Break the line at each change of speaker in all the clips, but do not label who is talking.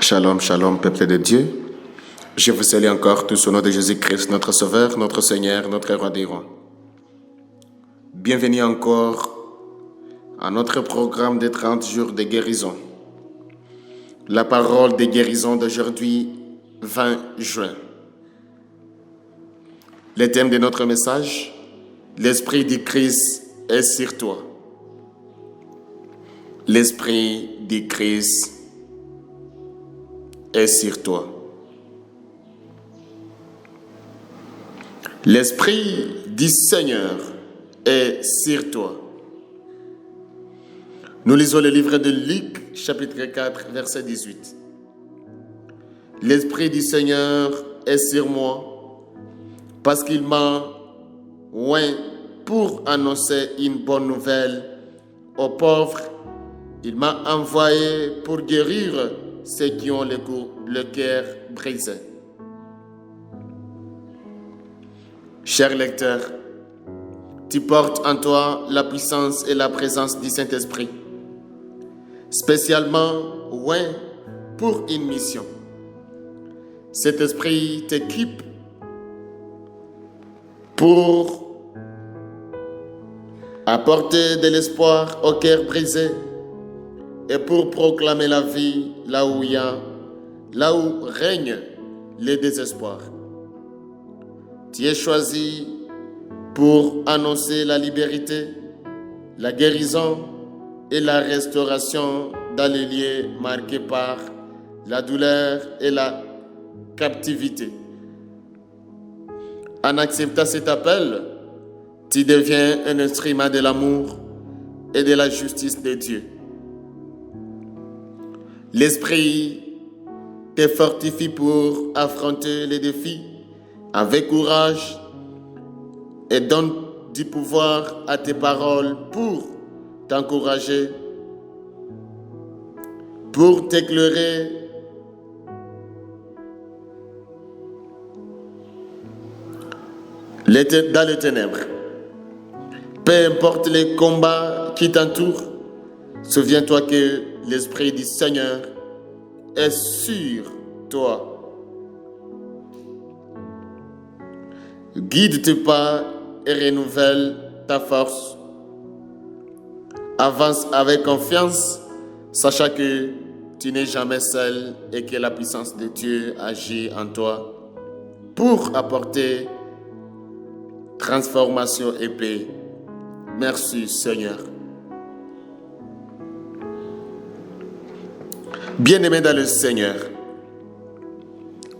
Shalom, shalom, peuple de Dieu. Je vous salue encore tous au nom de Jésus-Christ, notre Sauveur, notre Seigneur, notre Roi des Rois. Bienvenue encore à notre programme des 30 jours de guérison. La parole de guérison d'aujourd'hui, 20 juin. Le thème de notre message, l'Esprit du Christ est sur toi. L'Esprit du Christ est sur toi. L'Esprit du Seigneur est sur toi. Nous lisons le livre de Luc, chapitre 4, verset 18. L'Esprit du Seigneur est sur moi, parce qu'il m'a oint pour annoncer une bonne nouvelle aux pauvres. Il m'a envoyé pour guérir ceux qui ont le cœur brisé. Cher lecteur, tu portes en toi la puissance et la présence du Saint-Esprit, spécialement oint pour une mission. Cet esprit t'équipe pour apporter de l'espoir au cœur brisé et pour proclamer la vie là où règne le désespoir. Tu es choisi pour annoncer la liberté, la guérison et la restauration dans les lieux marqués par la douleur et la captivité. En acceptant cet appel, tu deviens un instrument de l'amour et de la justice de Dieu. L'Esprit te fortifie pour affronter les défis avec courage et donne du pouvoir à tes paroles pour t'encourager, pour t'éclairer dans les ténèbres. Peu importe les combats qui t'entourent, souviens-toi que l'Esprit du Seigneur est sur toi. Guide tes pas et renouvelle ta force. Avance avec confiance, sachant que tu n'es jamais seul et que la puissance de Dieu agit en toi pour apporter transformation et paix. Merci Seigneur. Bien-aimés dans le Seigneur,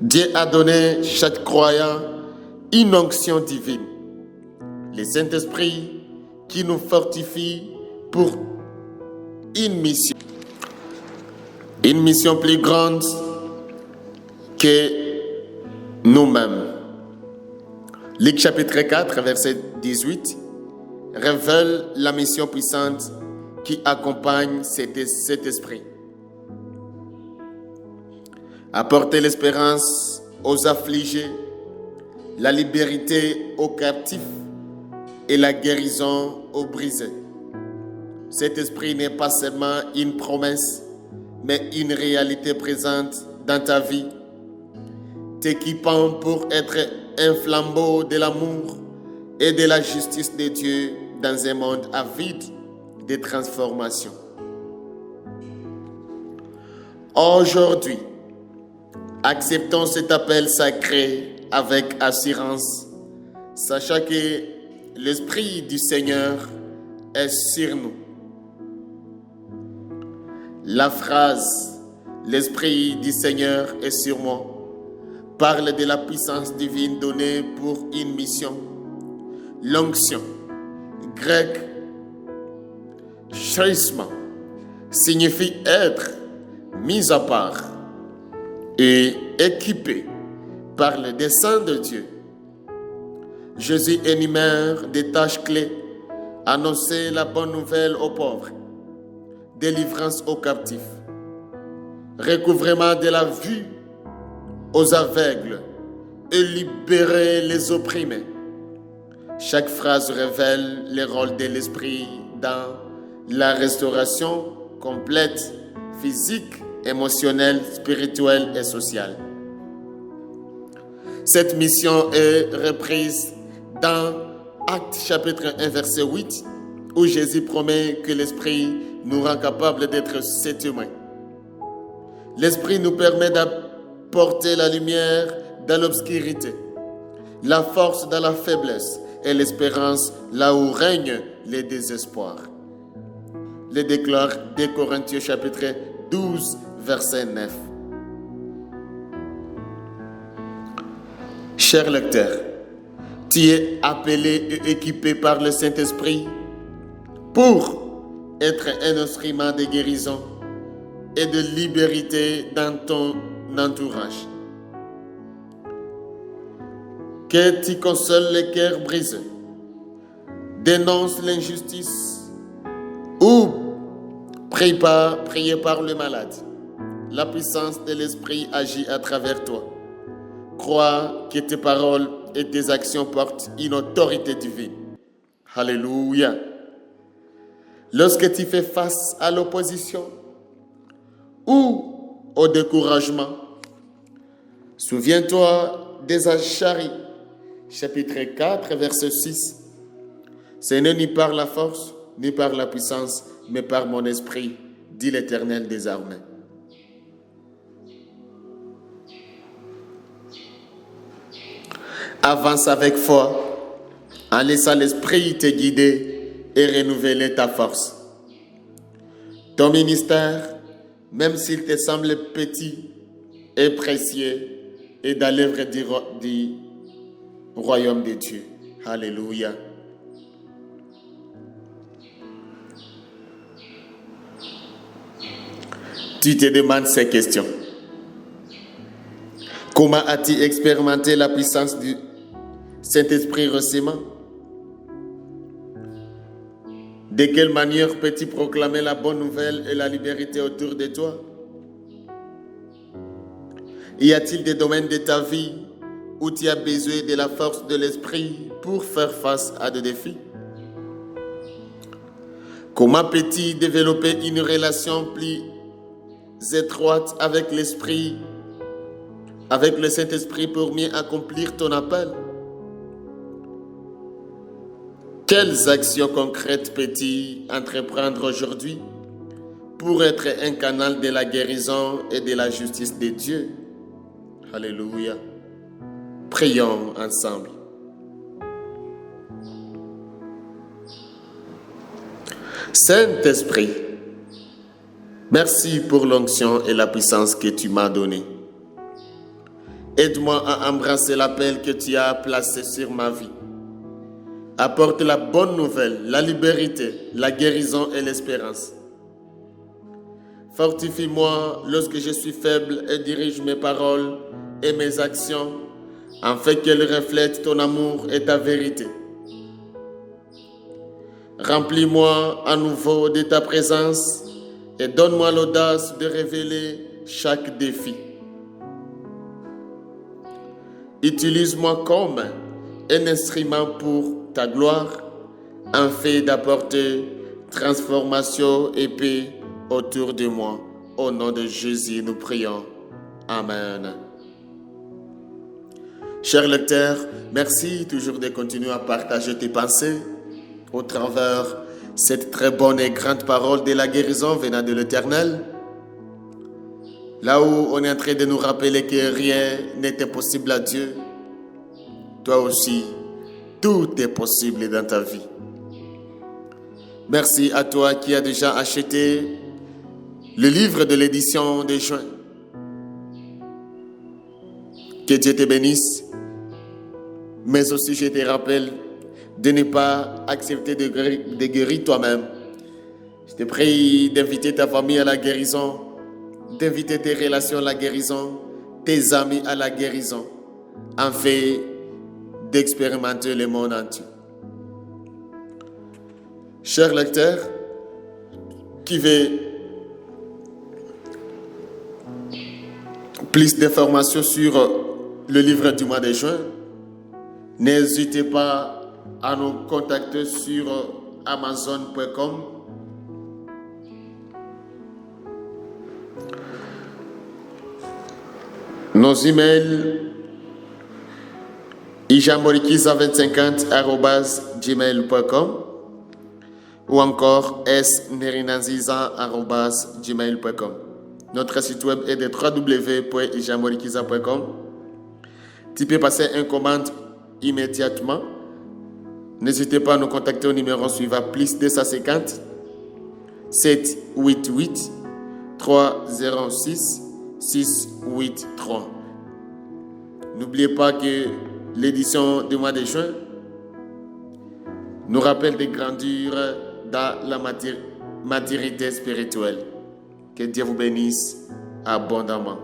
Dieu a donné chaque croyant une onction divine, le Saint-Esprit qui nous fortifie pour une mission plus grande que nous-mêmes. Luc chapitre 4, verset 18, révèle la mission puissante qui accompagne cet esprit. Apporter l'espérance aux affligés, la liberté aux captifs et la guérison aux brisés. Cet esprit n'est pas seulement une promesse, mais une réalité présente dans ta vie, t'équipant pour être un flambeau de l'amour et de la justice de Dieu dans un monde avide de transformation. Aujourd'hui, acceptons cet appel sacré avec assurance, sachant que l'Esprit du Seigneur est sur nous. La phrase « L'Esprit du Seigneur est sur moi » parle de la puissance divine donnée pour une mission. L'onction, grec « charisma » signifie être mis à part et équipé par le dessein de Dieu. Jésus énumère des tâches clés: annoncer la bonne nouvelle aux pauvres, délivrance aux captifs, recouvrement de la vue aux aveugles et libérer les opprimés. Chaque phrase révèle le rôle de l'Esprit dans la restauration complète, physique émotionnelle, spirituelle et sociale. Cette mission est reprise dans Actes chapitre 1 verset 8 où Jésus promet que l'Esprit nous rend capables d'être cet humain. L'Esprit nous permet d'apporter la lumière dans l'obscurité, la force dans la faiblesse et l'espérance là où règne le désespoir. Le déclare 2 Corinthiens chapitre 12 verset 9. Cher lecteur, tu es appelé et équipé par le Saint-Esprit pour être un instrument de guérison et de liberté dans ton entourage. Que tu consoles les cœurs brisés, dénonce l'injustice ou prie par le malade. La puissance de l'Esprit agit à travers toi. Crois que tes paroles et tes actions portent une autorité divine. Alléluia. Lorsque tu fais face à l'opposition ou au découragement, souviens-toi des Zacharie, chapitre 4, verset 6. Ce n'est ni par la force, ni par la puissance, mais par mon esprit, dit l'Éternel des armées. Avance avec foi, en laissant l'Esprit te guider et renouveler ta force. Ton ministère, même s'il te semble petit et précieux, est dans l'œuvre du royaume de Dieu. Alléluia. Tu te demandes ces questions. Comment as-tu expérimenté la puissance du Saint-Esprit récemment? De quelle manière peux-tu proclamer la bonne nouvelle et la liberté autour de toi? Y a-t-il des domaines de ta vie où tu as besoin de la force de l'Esprit pour faire face à des défis? Comment peux-tu développer une relation plus étroite avec l'Esprit, avec le Saint-Esprit pour mieux accomplir ton appel? Quelles actions concrètes peux-tu entreprendre aujourd'hui pour être un canal de la guérison et de la justice de Dieu? Alléluia. Prions ensemble. Saint-Esprit, merci pour l'onction et la puissance que tu m'as donnée. Aide-moi à embrasser l'appel que tu as placé sur ma vie. Apporte la bonne nouvelle, la liberté, la guérison et l'espérance. Fortifie-moi lorsque je suis faible et dirige mes paroles et mes actions afin qu'elles reflètent ton amour et ta vérité. Remplis-moi à nouveau de ta présence et donne-moi l'audace de révéler chaque défi. Utilise-moi comme un instrument pour ta gloire, afin d'apporter transformation et paix autour de moi. Au nom de Jésus, nous prions. Amen. Chers lecteurs, merci toujours de continuer à partager tes pensées au travers cette très bonne et grande parole de la guérison venant de l'Éternel. Là où on est en train de nous rappeler que rien n'est impossible à Dieu, toi aussi, tout est possible dans ta vie. Merci à toi qui as déjà acheté le livre de l'édition de juin. Que Dieu te bénisse. Mais aussi, je te rappelle de ne pas accepter de guérir toi-même. Je te prie d'inviter ta famille à la guérison, d'inviter tes relations à la guérison, tes amis à la guérison, afin d'expérimenter le monde entier. Chers lecteurs, qui veut plus d'informations sur le livre du mois de juin, n'hésitez pas à nous contacter sur amazon.com. Nos emails ijamorikiza2050@gmail.com ou encore snerinanziza@gmail.com. Notre site web est de www.ijamorikiza.com. Tu peux passer une commande immédiatement. N'hésitez pas à nous contacter au numéro suivant +250 788 306 683. N'oubliez pas que l'édition du mois de juin nous rappelle de grandir dans la maturité spirituelle. Que Dieu vous bénisse abondamment.